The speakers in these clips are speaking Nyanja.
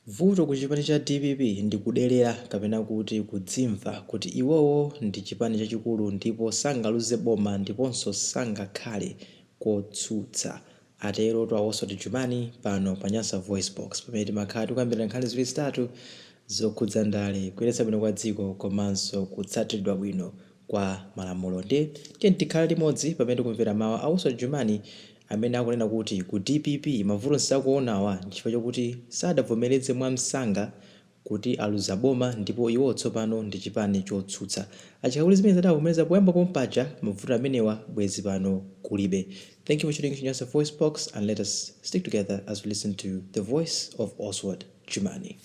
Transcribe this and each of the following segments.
Vuto ku chipani cha DPP ndi kudelera kapena kuti kudzimva kuti iwowo ndi chipani chachikulu ndipo sangaluze boma ndiponso sangakhale kotsutsa, atero Oswald Jumani pano pa Nyasa VoiceBox pamene timakhala tikuyambira nkhani ziwiri zitatu zokhudza ndale, kuyeretsa bwino kwa dziko komanso kutsatidwa bwino kwa malamulo. Ndi tikhale limodzi pamene tikumvera mawu a Oswald Jumani amene akunena kuti ku DPP mavuto sakuonawa chifukwa chokuti sadavomereze mwamsanga kuti aluza boma ndipo iwo tsopano ndi chipani chotsutsa. Achikakuli zimene zadavomereza poyamba pompaja mavuto amenewa bwezi pano kulibe. Thank you for tuning into Nyasa VoiceBox, and let us stick together as we listen to the voice of Oswald Jumani.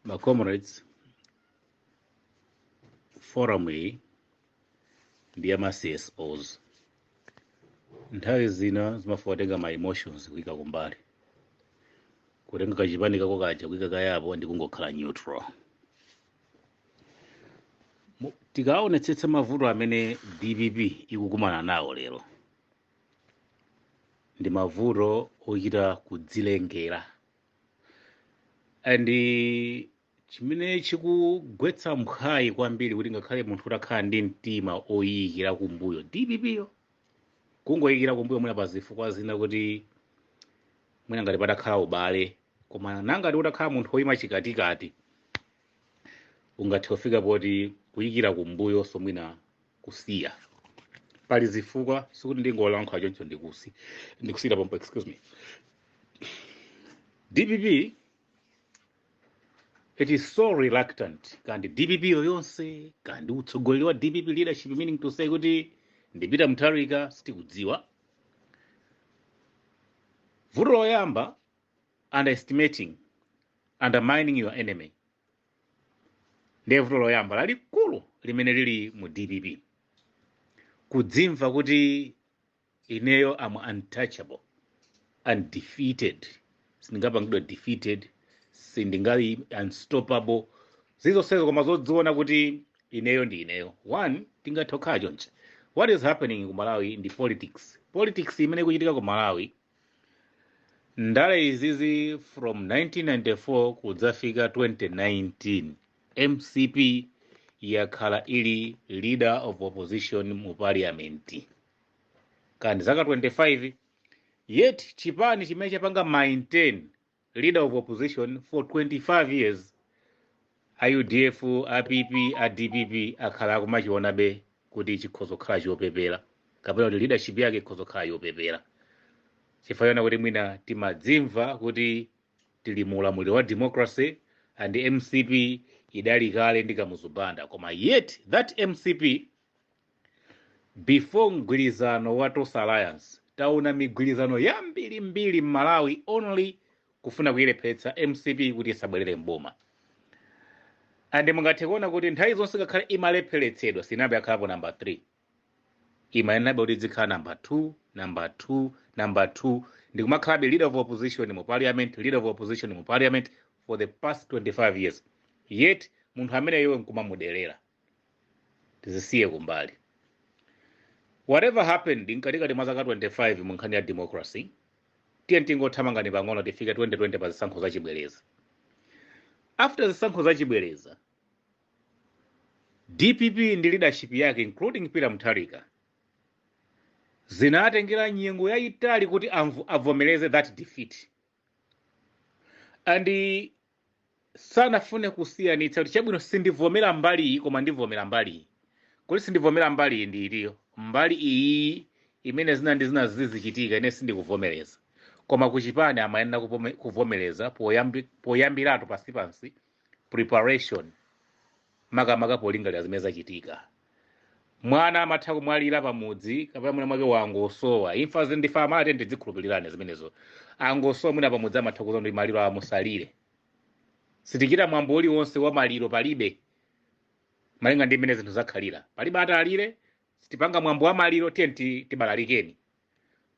My comrades, forum iyi ndi ya CSOs. Nthawi zina zimafuatenga ma emotions kuika kumbali, kutenga kachipani kako kaja kuika kayapo ndi kungokhala neutral. Tikaonetsetsa mavuto amene DPP ikukumana nawo lero ndi mavuto ochita kudzilengera, and chimene chikugwetsa mkhayi kwambiri kuti ngakhale munthu utakhala ndi mtima oyikira kumbuyo DPP yo kungoyikira kumbuyo mwina pa zifukwa zina kuti mwina ngati patakhala ubale, koma nangati utakhala munthu oyima chikatikati ungathe kufika poti kuyikira kumbuyo so mwina kusiya pali zifukwa sikuti ndingolankhula choncho ndikusira pompo, excuse me. DPP, it is so reluctant, kandi DPP yoyonse kandi utsogoleri wa DPP leadership, meaning to say kuti ndipita mtharika sitikudziwa. Vuto loyamba, underestimating, undermining your enemy. Ndiye vuto loyamba lalikulu limene lili mu DPP. Kudzimva kuti ineyo am untouchable, undefeated, sindingapangidwa defeated, sindingali unstoppable. Zizonsezo koma zodziona kuti ineyo ndi ineyo. One, tingathe kukhala choncho. What is happening in Malawi in the politics? Politics imene kuchitika ku Malawi, ndale izizi from 1994 kudzafika 2019, MCP yakhala ili leader of opposition mu parliament. Kandi zaka 25, yet chipani chimene chapanga maintain leader of opposition for 25 years, UDF, APP, DPP akhala kumachionabe kuti chikhozo khala chopepera, kapena kuti leadership yake ikhozo khala yopepera. Chifayona kuti mwina timadzimva kuti tili mu ulamuliro wa democracy and MCP idali kale ndi kamuzubanda, koma yet that MCP before mgwirizano wa Tos Alliance taona migwirizano yambiri mbiri Malawi only kufuna kuyilephetsa MCP kuti isabwerere mboma. Ande mungathe kuona kuti nthawi zonse ngakhale imalepheretsedwa sinambe yakhalapo number 3, imayenabe kuti zikhala number 2 ndi kumakhalabe leader of opposition mu parliament for the past 25 years. Yet munthu amene iwe nkumamudelera, tizisiye kumbali. Whatever happened inkatikati mwa zaka 25 mu nkhani ya democracy, tiye tingothamangani pang'ono tifike 2020 pa zisankho zachibwereza. After zisankho zachibwereza, DPP ndi leadership yake including Peter Mutharika zinatengera nyengo yayitali kuti avomereze that defeat, and sanafune kusiyanitsa kuti chabwino sindivomera mbali iyi koma ndivomera mbali iyi. Kuti sindivomera mbali iyi ndi iliyo mbali iyi imene zina zizichitika ine sindikuvomereza, koma kuchipani amayenera kuvomereza poyambiratu pansi preparation makamaka polingalira zimene zachitika. Mwana amatha kumwalira pamudzi kapena mwina mwake wangosowa, imfa zindifa amati ndidzikhulupilirane zimenezo. Angosowa mwina pamudzi amatha kuza ndi maliro amusalire. Sitikira mwambo uliwonse wa maliro palibe, malinga ndi mmene zinthu zakhalira palibe atalire, sitipanga mwambo wa maliro tiye tibalalikeni.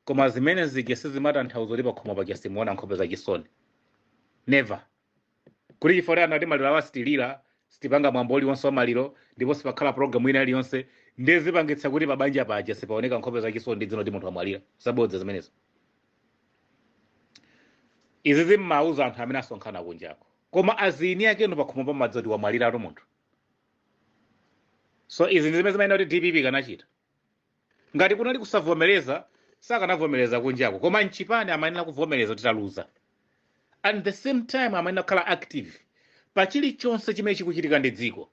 Koma zimene zigese zimatanthauza kuti pakhomo paja simuona nkhope zachisoni. Never. Kuti chifukwa anati maliro awasitilira, sitipanga mwambo uliwonse wa maliro, ndipo sipakhala program ina iliyonse ndezipangitsa kuti pabanja paja sipaoneka nkhope zachisoni ndi dzino ndi munthu amwalira. Sabodza zimenezo. izi zimmauza anthu amene asonkhana kunjako koma azini ake ndo pakhomo pamadzi oti wamwaliratu munthu. So izi ndi zimene zimayenda kuti DPP kanachita. Ngati kunali kusavomereza sakanavomereza kunjako koma mchipani amayenera kuvomereza kuti taluza. At the same time amayenera kukhala active pa chilichonse chimene chikuchitika ndi dziko.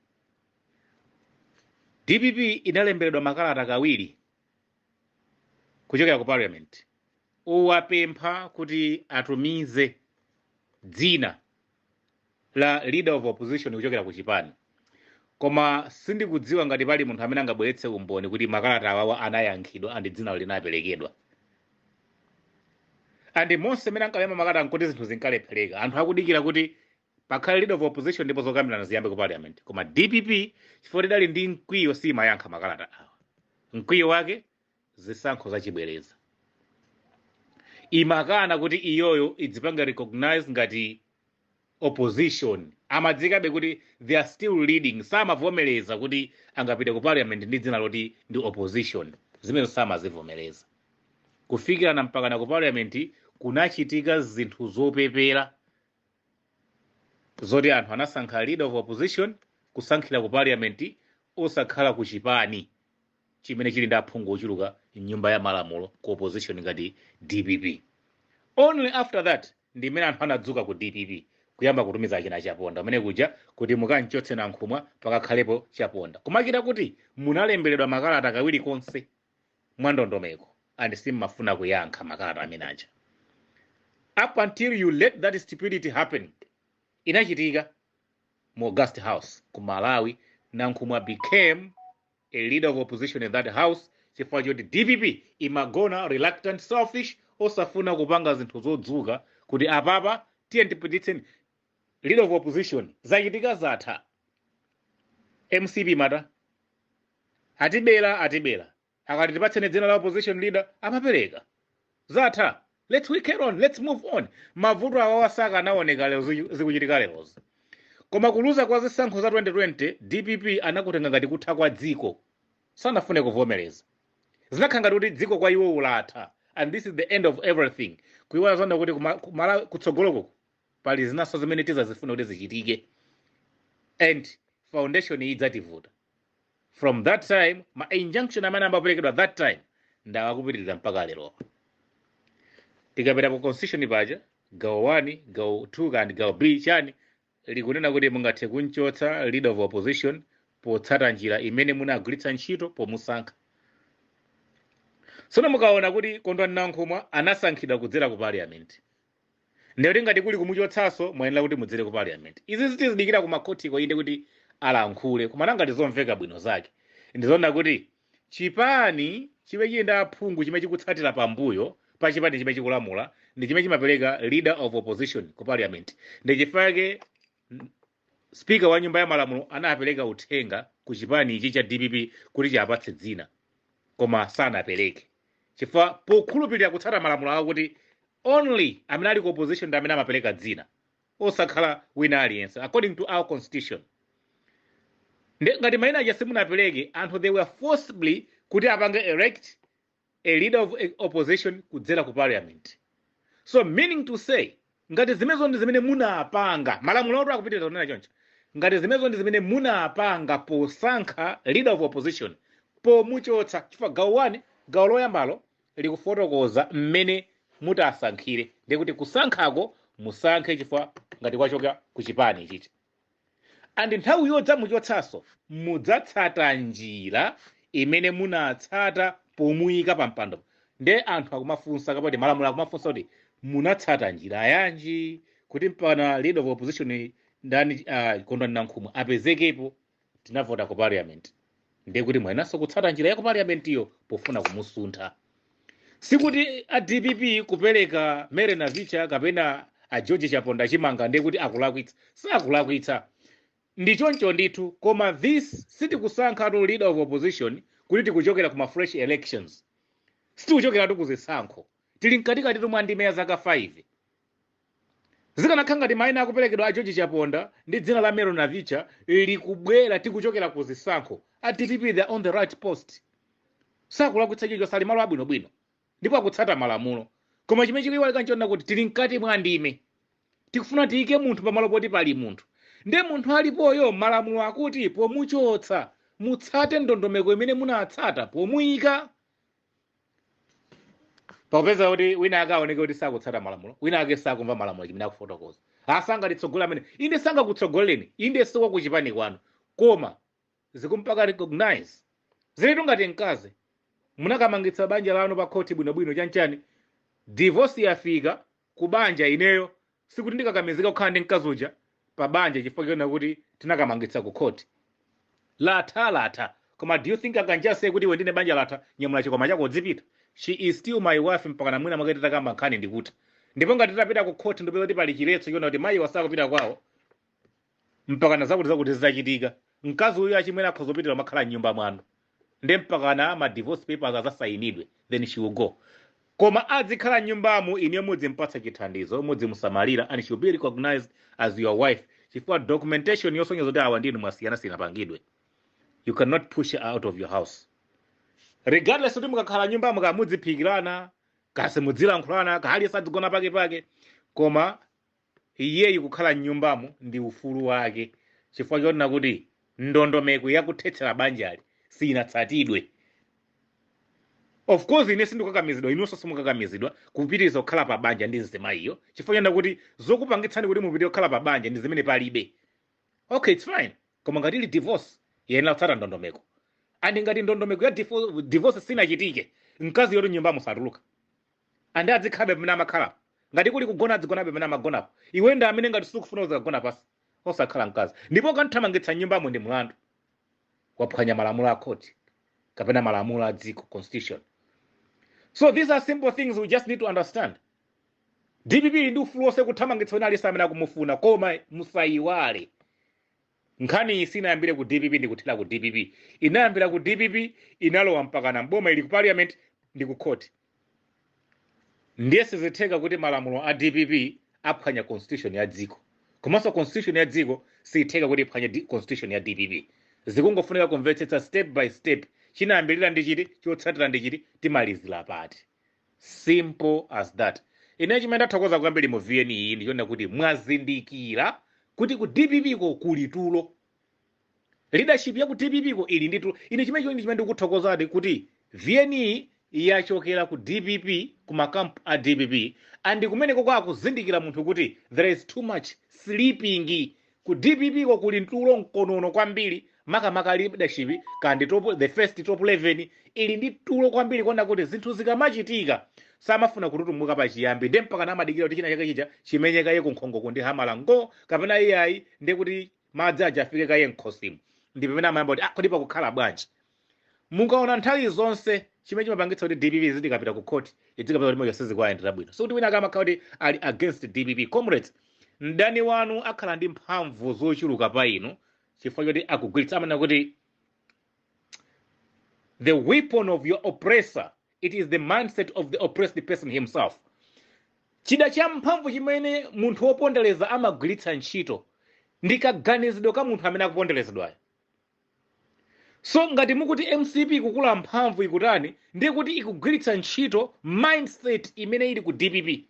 DPP inalemberedwa makalata kawiri kuchokera ku parliament uwapempha kuti atumize dzina la leader of opposition kuchokera ku chipani. Koma sindikudziwa ngati pali munthu amene angabweretse umboni kuti makalata awawa anayankhidwa andi dzina linaperekedwa. Andi monse amene ankalemba makalata nkuti zinthu zinkalephereka anthu akudikira kuti pakhale leader of opposition ndipo zokambirana ziyambe ku parliament. Koma DPP chifukwa lidali ndi mkwiyo simayankha makalata awa. Mkwiyo wake zisankho zachibwereza. Imakana kuti iyoyo idzipanga recognize ngati opposition. Amadzikabe kuti they are still leading. Samavomereza kuti angapite ku parliament ndi dzina loti ndi opposition. Zimene samazivomereza. Kufikira na mpaka na ku parliament kunachitika zinthu zopepera zoti anthu anasankha leader of opposition kusankhira ku parliament osakhala ku chipani chimene chili ndi aphungu ochuluka nyumba ya malamulo ku opposition ngati DPP. Only after that ndi imene anthu anadzuka ku DPP kuyamba kutumiza china chaponda amene kuja kuti mukanchotse na nkhumwa pakakhalepo chaponda. Kumakira kuti munalemberedwa makalata kawiri konse mwandondomeko and simmafuna kuyankha makalata amene aja. Up until you let that stupidity happen. Inachitika mu Guest House ku Malawi na nkhumwa became a leader of opposition in that house chifukwa choti DPP imagona reluctant selfish osafuna kupanga zinthu zodzuka kuti apapa tiye ndipititseni leader of opposition zachitika zatha. MCP mata atibera akati tipatsene dzina la opposition leader amapereka zatha. Let's we carry on, let's move on. Mavuto awawa saka anaoneka lero zikuchitika lero. Koma kuluza kwa zisankho za 2020 DPP anakutenga ngati kutha kwa dziko sanafune kuvomereza. Zinakhala kuti dziko kwa iwo ulatha and this is the end of everything. Kuiwala zona kuti kumala kutsogoloko pali zinaso zimene tizazifuna kuti zichitike and foundation idzativuta. From that time ma injunction amene amaperekedwa that time ndawakupitirira mpaka lero. Tikapita ku constitution paja gawo 1 gawo 2 and gawo B chani likunena kuti mungathe kunchotsa leader of opposition potsata njira imene munagwiritsa ntchito pomusankha. Sono mukaona kuti kondwani nankhumwa anasankhidwa kudzera ku parliament. Ndiyoti ngati kuli kumuchotsaso mwayenera kuti mudzere ku parliament. Izi zitizidikira ku makoti inde kuti alankhule koma ngati zomveka bwino zake. Ndizona kuti chipani chimene chiyenda aphungu chimene chikutsatira pambuyo pa chipani chimene chikulamula ndi chimene chimapereka leader of opposition ku parliament. Ndi chifake speaker wa nyumba ya malamulo anapereka uthenga ku chipani ichi cha DPP kuti chiapatse dzina koma sanapereke. Chifukwa pokhulupirira kutsata malamulo awo kuti only amene ali ku opposition ndi amene amapereka dzina osakhala wina aliyense according to our constitution. Ngati mayina aja simunapereke anthu they were forcibly kuti apange elect a leader of opposition kudzera ku parliament. So meaning to say ngati zimezo ndi zimene munapanga malamulo atu akupitiriza kunena choncho ngati zimezo ndi zimene munapanga posankha leader of opposition pomuchotsa chifukwa gawo 1 gawo loyambalo likufotokoza mmene mutasankhire ndi kuti kusankhako musankhe chifukwa ngati kwachoka ku chipani ichichi. And nthawi yodza muchotsaso mudzatsata njira imene munatsata pomuyika pa mpando. Nde anthu akumafunsa kapoti malamulo akumafunsa kuti munatsata njira yanji kuti mpana leader of opposition ndani kondwani nankhumwa apezekepo tinavota ku parliament. Nde kuti mwayenaso kutsata njira ya ku parliament iyo pofuna kumusuntha. Sikuti a DPP kupereka mere na vicha kapena a George Chaponda chimanga nde kuti akulakwitsa sakulakwitsa. Ndi choncho ndithu koma this sitikusankha to leader of opposition kuti tikuchokera kuma fresh elections. Sitikuchokera tu kuzisankho. Tili mkatikati tu mwandime ya zaka 5. Zikanakhala ngati mayina akuperekedwa a George Chaponda ndi dzina la Mero na Vicha likubwera tikuchokera kuzisankho. A DPP they are on the right post. Sakulakwitsa chicho sali malo abwinobwino ndipo akutsata malamulo. Koma chimene chiliwa kanchona kuti tili mkati mwandime tikufuna tiyike munthu pamalo poti pali munthu. Nde munthu alipoyo malamulo akuti pomuchotsa mutsate ndondomeko imene munatsata pomuyika. Popeza kuti wina akaoneke kuti sakutsata malamulo, wina ake sakumva malamulo chimene akufotokoza. Asanga litsogola amene inde sanga kutsogoleni, inde soko kuchipani kwanu. Koma zikumpaka recognize. Ziletu ngati mkazi munakamangitsa banja lanu pa koti bwinobwino chanchani. Divorce yafika ku banja ineyo sikuti ndikakamizika kukhala ndi mkazi uja pa banja chifukwa chona kuti tinakamangitsa ku koti. Latha. Koma do you think I can just say kuti iwe ndine banja latha nyamula chikwama chako udzipita? She is still my wife mpaka na mwina mwakati takamba nkhani ndikuti. Ndipo ngati tapita ku koti ndopeza kuti pali chiletso chona kuti mayi wasakupita kwawo mpaka na zakuti zizachitika. Mkazi uyu achimwena akhozopitira makhala nyumba mwanu. Nde mpaka na ma divorce papers azasayinidwe, then she will go. Koma adzikhala nyumbamu ine mudzimpatsa chithandizo, mudzimusamalira, and she will be recognized as your wife. Chifukwa documentation yosonyeza kuti awa ndinu mwasiyana pangidwe. You cannot push her out of your house. Regardless kuti mukakhala nyumbamu ka mudziphikirana, kasi mudzilankhulana, kahali sadzigona pake, koma iyeyi kukhala nyumbamu ndi ufulu wake. Chifukwa chona kuti ndondomeko yakuthetsera banjali sinatsatidwe. Of course ine sindikukakamizidwa, inunso simukakamizidwa kupitiriza kukhala pa banja ndi nzima iyo. Chifukwa chona kuti zokupangitsani kuti mupitirize kukhala pa banja ndi zimene palibe. Okay, it's fine. Koma ngati ili divorce yenera kutsata ndondomeko. Andi ngati ndondomeko ya divorce sinachitike, mkazi yoto nyumba musatuluka. Andi adzikhabe pamene amakhala. Ngati kuli kugona adzigona pamene amagonapo. Iwe ndi amene ngati sikufuna kugona pasi osakhala mkazi. Ndipo kanthamangitsa nyumbamo ndi mlandu waphwanya malamulo a koti kapena malamulo a dziko constitution. So these are simple things we just need to understand. DPP ndi ufulu wonse kuthamangitsa wina alisa amene akumufuna, koma musayiwale. Nkhani isinayambire ku DPP ndi kuthira ku DPP. Inayambira ku DPP, inalowa mpaka na mboma ili ku parliament ndi ku court. Ndiye sizitheka kuti malamulo a DPP aphwanya constitution ya dziko. Komanso constitution ya dziko sitheka kuti iphwanya constitution ya DPP. Zikungofunika kumvetsetsa step by step. Chinayambirira ndi chiti, chotsatira ndi chiti, timalizira pati. Simple as that. Ine chimene ndathokoza kwambiri mu VNE iyi ndichona kuti mwazindikira kuti ku DPP ko kuli tulo. Leadership ya ku DPP ko ili ndi tulo. Ine chimene ndikuthokozadi kuti VNE yachokera ku DPP ku makampu a DPP andi kumene koko akuzindikira munthu kuti there is too much sleeping. Ku DPP ko kuli tulo nkonono kwambiri. Maka leadership kandi the first top 11 ili ndi tulo kwambiri kuona kuti zinthu zikamachitika samafuna kututumuka pa chiyambi ndi mpaka namadikira kuti china chake chija chimenyeka ye kunkhongo kundi hamala ngo kapena iyayi ndi kuti madzi ajafike kaye nkhosimu ndi pamene amayamba kuti kodi pakukhala bwanji. Mukaona nthawi zonse chimene chimapangitsa kuti DPP zidikapita ku court idzikapita kuti moyo sizikuyendera bwino. So kuti wina akamakhala kuti ali against DPP, comrades, mdani wanu akhala ndi mphamvu zochuluka pa inu chifukwa choti akugwiritsa amene kuti the weapon of your oppressor, it is the mindset of the oppressed person himself. Chida cha mphamvu chimene munthu wopondereza amagwiritsa ntchito ndikaganizidwe ka munthu amene akuponderezedwayo. So ngati mukuti MCP kukula mphamvu ikutani ndiye kuti ikugwiritsa ntchito mindset imene ili ku DPP.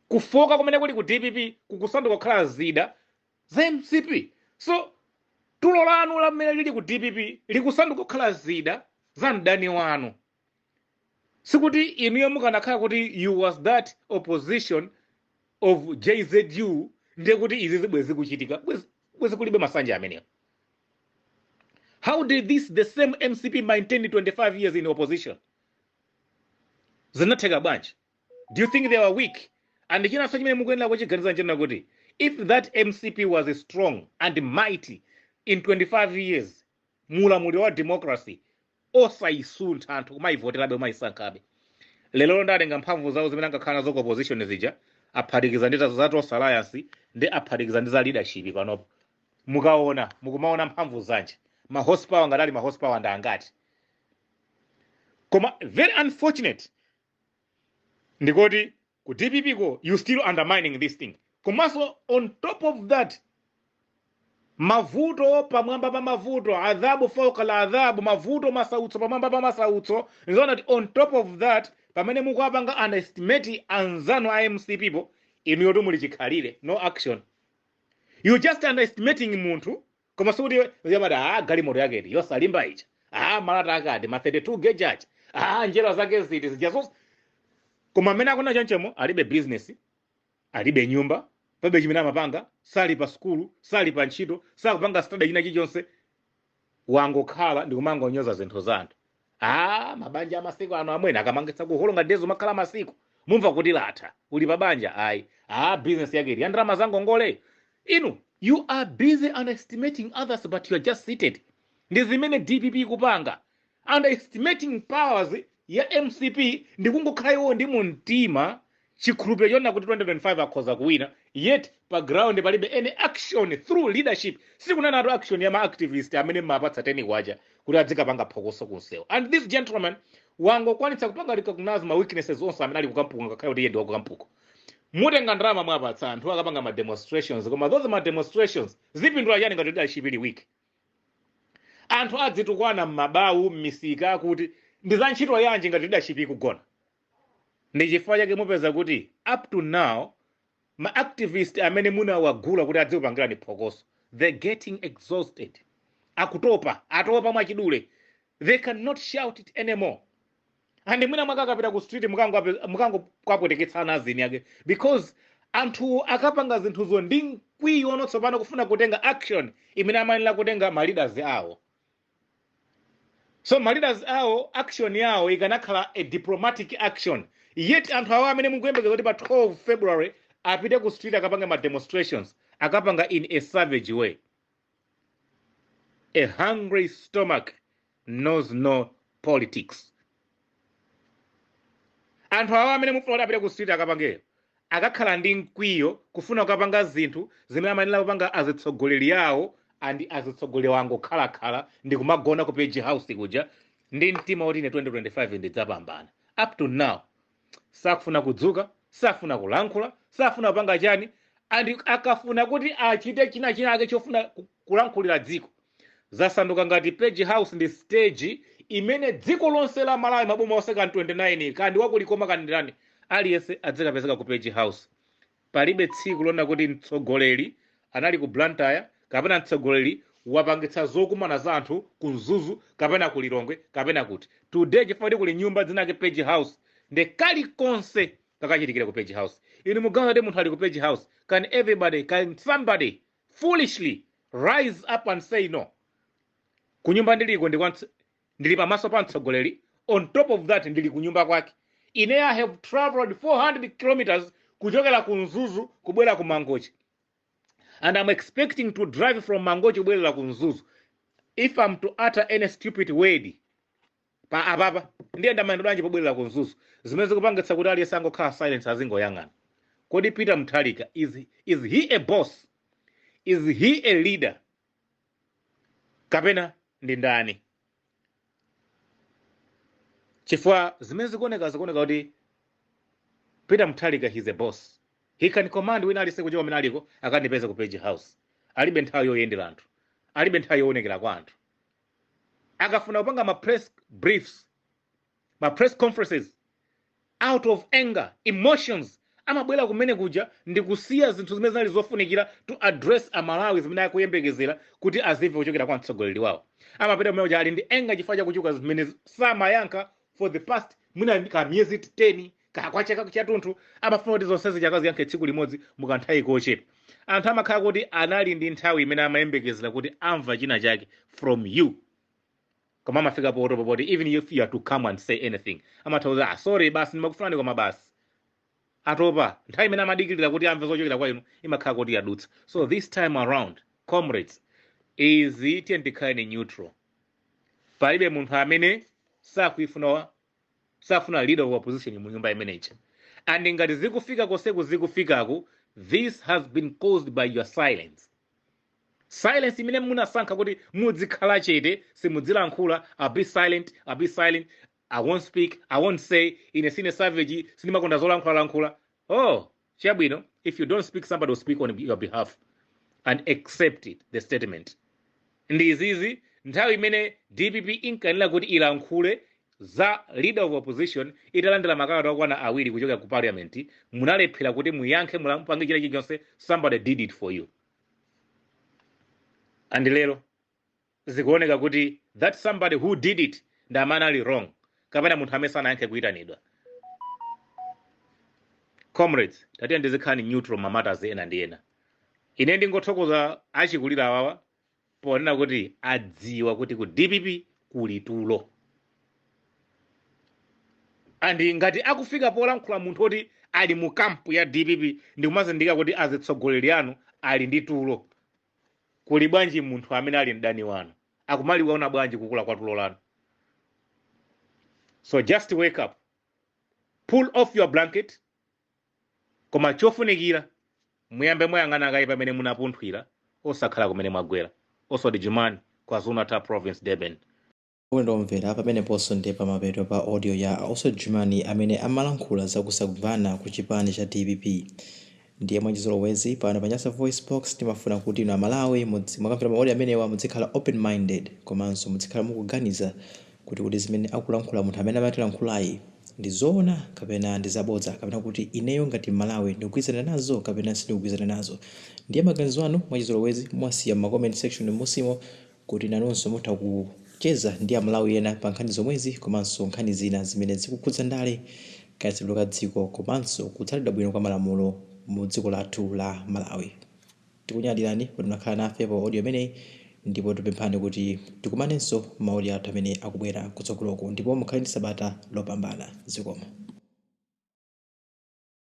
Kufoka kumene kuli ku DPP kukusanduka kukhala zida za MCP. So tulo lanu lamene lili ku DPP likusanduka kukhala zida za mdani wanu. Sikuti inuyo mukanakhala kuti you was that opposition of JZU ndiye kuti izi zibwe zikuchitika bwezi kulibe masanja ameneyo. How did the same MCP maintain 25 years in opposition? Zinatheka bwanji? Do you think they were weak? And china so chimene mukuyenera kuchiganiza nchena kuti if that MCP was strong and mighty in 25 years mulamuliro wa democracy osayisuntha anthu kumayivoterabe kumayisankhabe. Lero ndatenga mphamvu zawo zimene angakhala nazo ku opposition zija aphatikiza ndi za Trust Alliance ndi aphatikiza ndi za leadership panopo. Mukumaona mphamvu zanje. Ma horsepower ngadali ma horsepower ndangati. Koma very unfortunate ndikoti ku DPP ko you still undermining this thing. Komanso on top of that mavuto pamwamba pa mavuto, adhabu fauka la adhabu, mavuto masautso pamwamba pa masautso. Nzona on top of that pamene mukuapanga underestimate anzano a MC people inu yotu muli chikhalire, no action. You just underestimating munthu, koma sikuti yamada galimoto yake yosalimba icha. Malata akati, ma 32 gauge acha. Njera zake ziti zijaso. Koma amene akuna chonchemo, alibe business, alibe nyumba, palibe chimene amapanga, sali pa skulu, sali pa ntchito, sakupanga study china chilichonse, wangokhala ndi kumangonyoza zinthu za anthu. Mabanja amasiku ano amwene akamangitsa kuholonga dezo makhala masiku. Mumva kuti latha, uli pa banja ayi. Business yake ili andalama zangongole. You are busy underestimating others, but you are just seated. Ndi zimene DPP kupanga. Underestimating powers ya MCP ndi kungokhala iwo ndi muntima chikhulupiriro chona kuti 2025 akhoza kuwina, yet pa ground palibe any action through leadership. Sikunena atu action ya ma activist amene mapatsa teni kwacha kuti adzikapanga phokoso kunsewu. And this gentleman wangokwanitsa kupanga recognize ma weaknesses onse amene ali kukampuko ngakhale kuti yeye ndi wakukampuko. Mutenga ndalama mwapatsa anthu akapanga ma demonstrations, koma those ma demonstrations zipindula chani ngati leadership ili weak. Anthu adzitukwana m'mabawu m'misika kuti ndi za ntchito yanji ngati leadership ikugona. Ndi chifukwa chake mupeza kuti up to now ma activist amene munawagula kuti adzikupangirani phokoso, they're getting exhausted. Atopa mwachidule. They cannot shout it anymore. And mwina mwakakapita ku street mukango kwapweteketsana azini yake, because anthu akapanga zinthuzo ndi mkwiyo notsopano kufuna kutenga action imene amanena kutenga ma leaders awo. So ma leaders awo action yawo ikanakhala a diplomatic action. Yet anthu awo amene mukuyembekeza kuti pa 12 February apite ku street akapanga ma demonstrations, akapanga in a savage way. A hungry stomach knows no politics. Anthu awo amene mufuna kuti apite ku street akapangero, akakhala ndi mkwiyo kufuna kukapanga zinthu zimene amanena kupanga azitsogoleri yawo, andi azitsogoleri wango khala ndi kumagona ku page house kuja ndi mtima woti ine 2025 ndidzapambana. Up to now sakufuna kudzuka, safuna kulankhula, safuna kupanga chani, andi akafuna kuti achite china ake chofuna kulankhulira dziko. Zasanduka ngati page house ndi stage imene dziko lonse la Malawi maboma onse kan 29 kandi wakulikoma kandirani aliyense adzikapezeka ku page house. Palibe tsiku lona kuti mtsogoleri anali ku Blantyre kapena mtsogoleri wapangitsa zokumana za anthu ku Mzuzu kapena ku Lilongwe kapena kuti. Today chifukwa kuli nyumba dzinake page house nde kali konse kakachitikira ku page house. Inu mugawana ndi munthu ali ku page house, can somebody foolishly rise up and say no? Kunyumba ndiliko ndili pamaso pa mtsogoleri, on top of that ndili kunyumba kwake. I have traveled 400 kilometers kuchokera ku Mzuzu kubwera ku Mangochi, and I'm expecting to drive from Mangochi kubwera ku Mzuzu. If I'm to utter any stupid word pa ababa ndiye ndamando bwanji pobwera ku Mzuzu zimene kupangitsa kuti aliyense angokhala silence azingoyang'ana. Kodi Peter Mutharika, is he a boss? Is he a leader? Kapena ndi ndani? Chifukwa zimene zikuoneka kuti Peter Mutharika, he's a boss. He can command wina alise kuchoka mene aliko akandipeza ku page house. Alibe nthawi yoyendera anthu, alibe nthawi yoonekera kwa anthu. Akafuna kupanga ma press briefs, ma press conferences, out of anger, emotions, amabwera kumene kuja ndi kusiya zinthu zimene zinali zofunikira to address Amalawi zimene akuyembekezera kuti azive kuchokera kwa mtsogoleri wawo. Amapita kumene kuja ali ndi anger chifukwa chakuchuka zimene samayankha for the past ka miyezi 10 kakwacheka chathunthu. Amafuna kuti zonse zikaziyankhe tsiku limodzi mukanthawi kochepa. Anthu amakhala kuti anali ndi nthawi imene amayembekezera kuti amva china chake from you. Koma amafika potopa poti even if you are to come and say anything, amatauza sorry basi ndimakufunani koma basi. Atopa nthawi imene amadikirira kuti amve zochokera kwa inu imakhala kuti yadutsa. So this time around, comrades, is it ndikhale neutral. Palibe munthu amene safuna leader of opposition mu nyumba imeneyi. And ngati zikufika koseku zikufikako, this has been caused by your silence. Silence imene munasankha kuti mudzikhala chete, simudzilankhula, I'll be silent, I won't speak, I won't say, ine savage, sinimakonda zolankhula. Oh, chabwino, if you don't speak, somebody will speak on your behalf and accept it, the statement. Ndi izizi nthawi imene DPP inkanena kuti ilankhule za leader of opposition italandira makalata okwana awiri kuchoka ku parliament, munalephera kuti muyankhe mupange chilichonse. Somebody did it for you. And lero zikuoneka kuti that somebody who did it ndi amene ali wrong, kapena munthu amene sanayankhe kuyitanidwa. Comrades, tatiye ndizikhani neutral ma matters ena ndi ena. Ine ndingothokoza achikulira awawa ponena kuti adziwa kuti ku DPP kuli tulo. Andi ngati akufika polankhula munthu oti ali mu kampu ya DPP ndikumazindika kuti azitsogoleri anu ali ndi tulo. Kuli bwanji munthu amene ali mdani wanu akumaliwaona bwanji kukula kwa tulo lanu? So just wake up, pull off your blanket. Koma chofunikira muyambe moyang'ana kayi pamene munapunthwira osakhala kumene mwagwera. Oswald Jumani, KwaZulu-Natal Province, Durban. Ndomvera pameneponso ndi pamapeto pa audio ya Oswald Jumani amene amalankhula zakusakumvana ku chipani cha DPP. Ndiye mwachizolowezi pano pa Nyasa VoiceBox timafuna kuti inu Malawi mukamvera maaudio amenewa muzikhala open minded, komanso muzikhala mukuganiza kuti zimene akulankhula munthu amene amatilankhulayi ndi zoona kapena ndi zabodza, kapena kuti ineyo ngati Malawi ndikugwirizana nazo kapena sindikugwirizana nazo. Ndiye maganizo anu mwachizolowezi mwasiya mu comment section musimo kuti nanunso mutha kucheza ndi Amalawi ena pa nkhani zomwezi komanso nkhani zina zimene zikukhudza ndale kayitsidwe ka dziko komanso kutsalidwa bwino kwa malamulo mu dziko lathu la Malawi. Tikunyadilani kuti munakhala nafe pa audio imeneyi, ndipo tipemphani kuti tikumanenso maaudio athu amene akubwera kutsogoloko, ndipo mukhale ndi sabata lopambana. Zikomo.